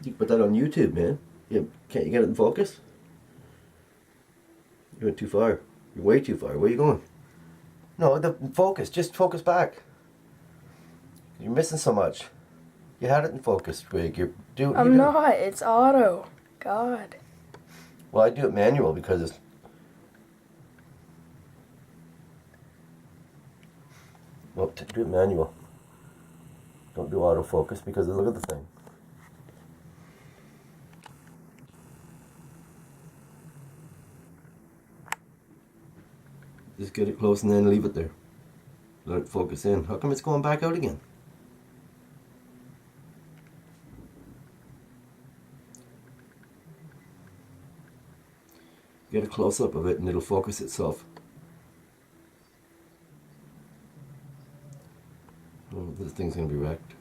You can put that on YouTube, man. Can't you get it in focus? You went too far. You're way too far. Where are you going? No, the focus. Just focus back. You're missing so much. You had it in focus, Greg. I'm not. It's auto. God. Well, I do it manual because it's... Well, do it manual. Don't do autofocus because look at the thing. Just get it close and then leave it there. Let it focus in. How come it's going back out again? Get a close-up of it and it'll focus itself. Oh, this thing's going to be wrecked.